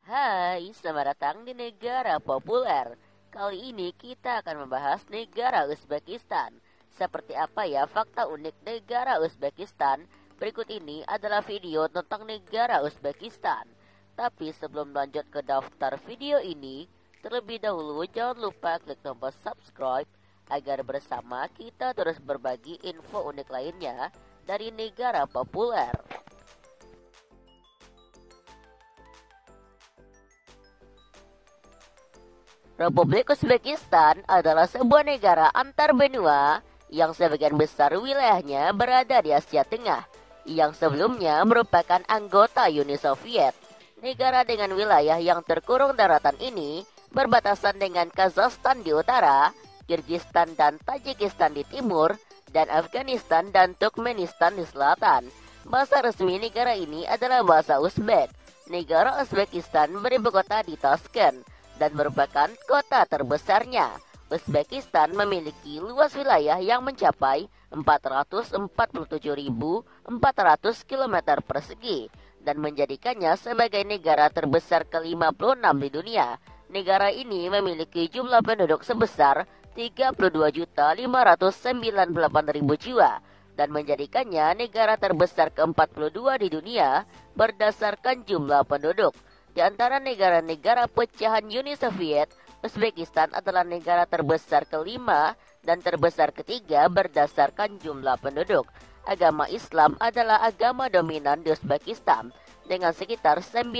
Hai, selamat datang di negara populer. Kali ini kita akan membahas negara Uzbekistan. Seperti apa ya fakta unik negara Uzbekistan? Berikut ini adalah video tentang negara Uzbekistan. Tapi sebelum lanjut ke daftar video ini, terlebih dahulu jangan lupa klik tombol subscribe agar bersama kita terus berbagi info unik lainnya dari negara populer. Republik Uzbekistan adalah sebuah negara antar benua yang sebagian besar wilayahnya berada di Asia Tengah, yang sebelumnya merupakan anggota Uni Soviet. Negara dengan wilayah yang terkurung daratan ini berbatasan dengan Kazakhstan di utara, Kyrgyzstan dan Tajikistan di timur, dan Afghanistan dan Turkmenistan di selatan. Bahasa resmi negara ini adalah bahasa Uzbek. Negara Uzbekistan beribu kota di Tashkent dan merupakan kota terbesarnya. Uzbekistan memiliki luas wilayah yang mencapai 447.400 km persegi dan menjadikannya sebagai negara terbesar ke-56 di dunia. Negara ini memiliki jumlah penduduk sebesar 32.598.000 jiwa dan menjadikannya negara terbesar ke-42 di dunia berdasarkan jumlah penduduk. Di antara negara-negara pecahan Uni Soviet, Uzbekistan adalah negara terbesar kelima dan terbesar ketiga berdasarkan jumlah penduduk. Agama Islam adalah agama dominan di Uzbekistan, dengan sekitar 91%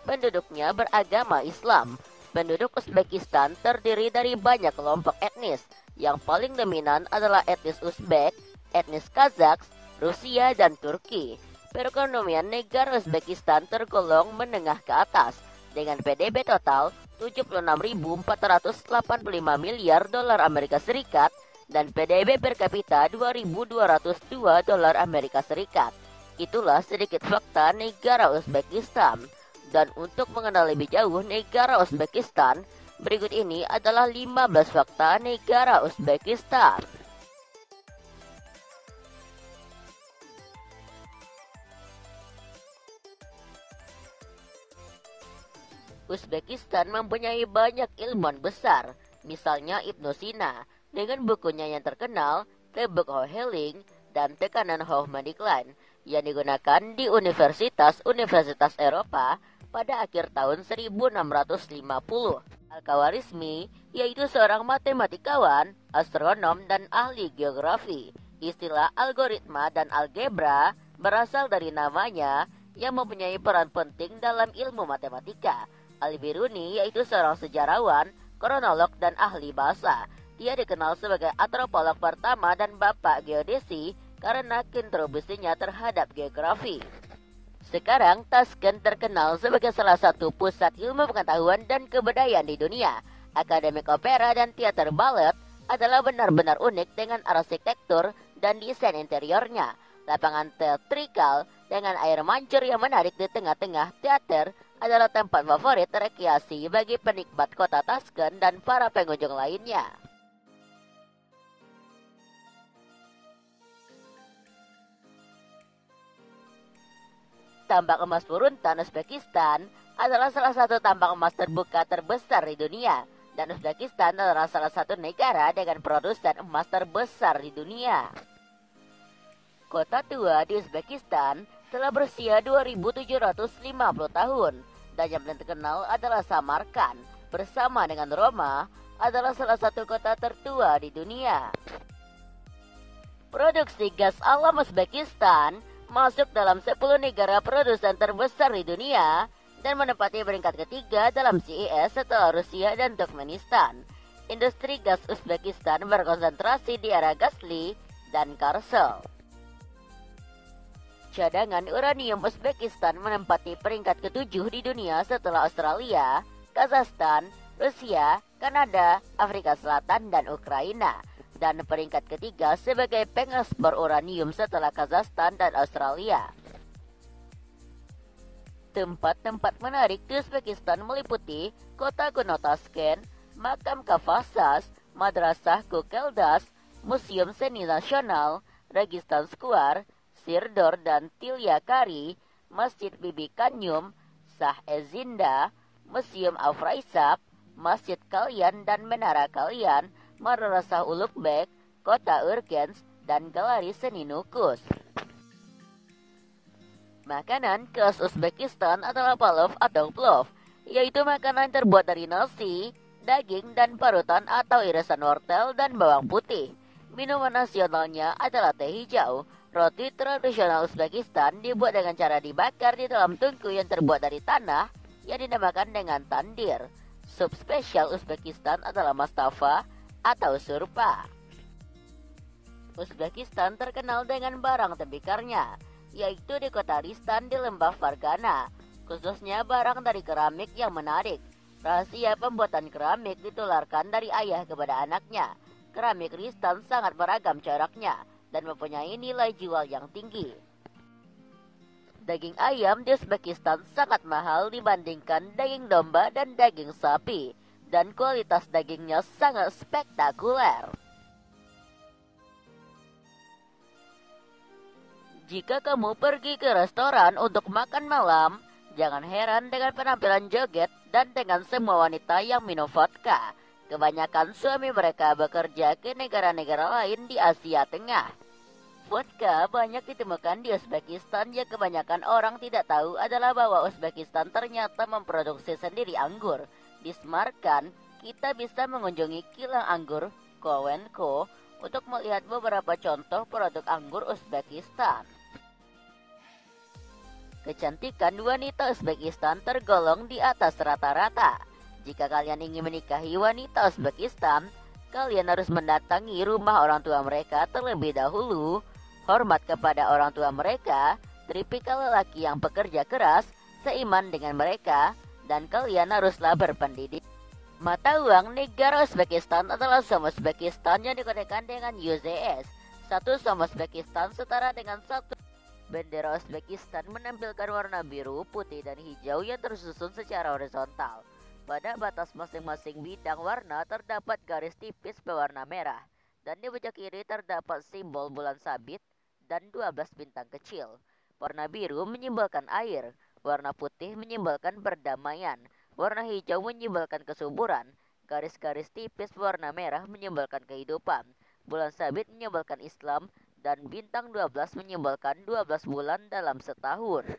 penduduknya beragama Islam. Penduduk Uzbekistan terdiri dari banyak kelompok etnis. Yang paling dominan adalah etnis Uzbek, etnis Kazakh, Rusia, dan Turki. Perekonomian negara Uzbekistan tergolong menengah ke atas dengan PDB total 76.485 miliar dolar Amerika Serikat dan PDB per kapita 2.202 dolar Amerika Serikat. Itulah sedikit fakta negara Uzbekistan. Dan untuk mengenal lebih jauh negara Uzbekistan, berikut ini adalah 15 fakta negara Uzbekistan. Uzbekistan mempunyai banyak ilmuwan besar, misalnya Ibnu Sina, dengan bukunya yang terkenal, The Book of Healing, dan Tekanan Hoffman Decline, yang digunakan di universitas-universitas Eropa pada akhir tahun 1650. Al-Khawarizmi, yaitu seorang matematikawan, astronom, dan ahli geografi. Istilah algoritma dan algebra berasal dari namanya yang mempunyai peran penting dalam ilmu matematika. Al-Biruni yaitu seorang sejarawan, kronolog, dan ahli bahasa. Dia dikenal sebagai antropolog pertama dan bapak geodesi karena kontribusinya terhadap geografi. Sekarang, Tashkent terkenal sebagai salah satu pusat ilmu pengetahuan dan kebudayaan di dunia. Akademik opera dan teater balet adalah benar-benar unik dengan arsitektur dan desain interiornya. Lapangan teatrikal dengan air mancur yang menarik di tengah-tengah teater adalah tempat favorit rekreasi bagi penikmat kota Tashkent dan para pengunjung lainnya. Tambang emas Buruntan Uzbekistan adalah salah satu tambang emas terbuka terbesar di dunia, dan Uzbekistan adalah salah satu negara dengan produsen emas terbesar di dunia. Kota tua di Uzbekistan telah berusia 2.750 tahun, dan yang paling terkenal adalah Samarkand, bersama dengan Roma, adalah salah satu kota tertua di dunia. Produksi gas alam Uzbekistan masuk dalam 10 negara produsen terbesar di dunia dan menempati peringkat ketiga dalam CIS setelah Rusia dan Turkmenistan. Industri gas Uzbekistan berkonsentrasi di area Gasli dan Karsel. Cadangan uranium Uzbekistan menempati peringkat ketujuh di dunia setelah Australia, Kazakhstan, Rusia, Kanada, Afrika Selatan, dan Ukraina. Dan peringkat ketiga sebagai pengekspor uranium setelah Kazakhstan dan Australia. Tempat-tempat menarik di Uzbekistan meliputi kota kuno Tashkent, makam Kafasas, Madrasah Kukeldas, Museum Seni Nasional, Registan Square, Sirdor dan Tilyakari, Masjid Bibi Kanyum, Madrasah Ezinda, Museum Afraisab, Masjid Kalian dan Menara Kalian, Madrasah Ulugbek, Kota Urgench, dan Galeri Seni Nukus. Makanan khas Uzbekistan adalah palov atau plov, yaitu makanan terbuat dari nasi, daging, dan parutan atau irisan wortel dan bawang putih. Minuman nasionalnya adalah teh hijau. Roti tradisional Uzbekistan dibuat dengan cara dibakar di dalam tungku yang terbuat dari tanah yang dinamakan dengan tandir. Sup spesial Uzbekistan adalah mastafa atau surpa. Uzbekistan terkenal dengan barang tembikarnya, yaitu di kota Ristan di lembah Fargana, khususnya barang dari keramik yang menarik. Rahasia pembuatan keramik ditularkan dari ayah kepada anaknya. Keramik Ristan sangat beragam coraknya dan mempunyai nilai jual yang tinggi. Daging ayam di Uzbekistan sangat mahal dibandingkan daging domba dan daging sapi, dan kualitas dagingnya sangat spektakuler. Jika kamu pergi ke restoran untuk makan malam, jangan heran dengan penampilan joget dan dengan semua wanita yang minum vodka. Kebanyakan suami mereka bekerja ke negara-negara lain di Asia Tengah. Vodka banyak ditemukan di Uzbekistan yang kebanyakan orang tidak tahu adalah bahwa Uzbekistan ternyata memproduksi sendiri anggur. Di Samarkand, kita bisa mengunjungi kilang anggur Kowenko untuk melihat beberapa contoh produk anggur Uzbekistan. Kecantikan wanita Uzbekistan tergolong di atas rata-rata. Jika kalian ingin menikahi wanita Uzbekistan, kalian harus mendatangi rumah orang tua mereka terlebih dahulu. Hormat kepada orang tua mereka, tipikal lelaki yang bekerja keras, seiman dengan mereka, dan kalian haruslah berpendidik. Mata uang negara Uzbekistan adalah som Uzbekistan yang dikodekan dengan UZS. Satu som Uzbekistan setara dengan satu. Bendera Uzbekistan menampilkan warna biru, putih, dan hijau yang tersusun secara horizontal. Pada batas masing-masing bidang warna terdapat garis tipis berwarna merah, dan di pojok kiri terdapat simbol bulan sabit dan 12 bintang kecil. Warna biru menyimbolkan air, warna putih menyimbolkan perdamaian, warna hijau menyimbolkan kesuburan, garis-garis tipis berwarna merah menyimbolkan kehidupan, bulan sabit menyimbolkan Islam, dan bintang 12 menyimbolkan 12 bulan dalam setahun.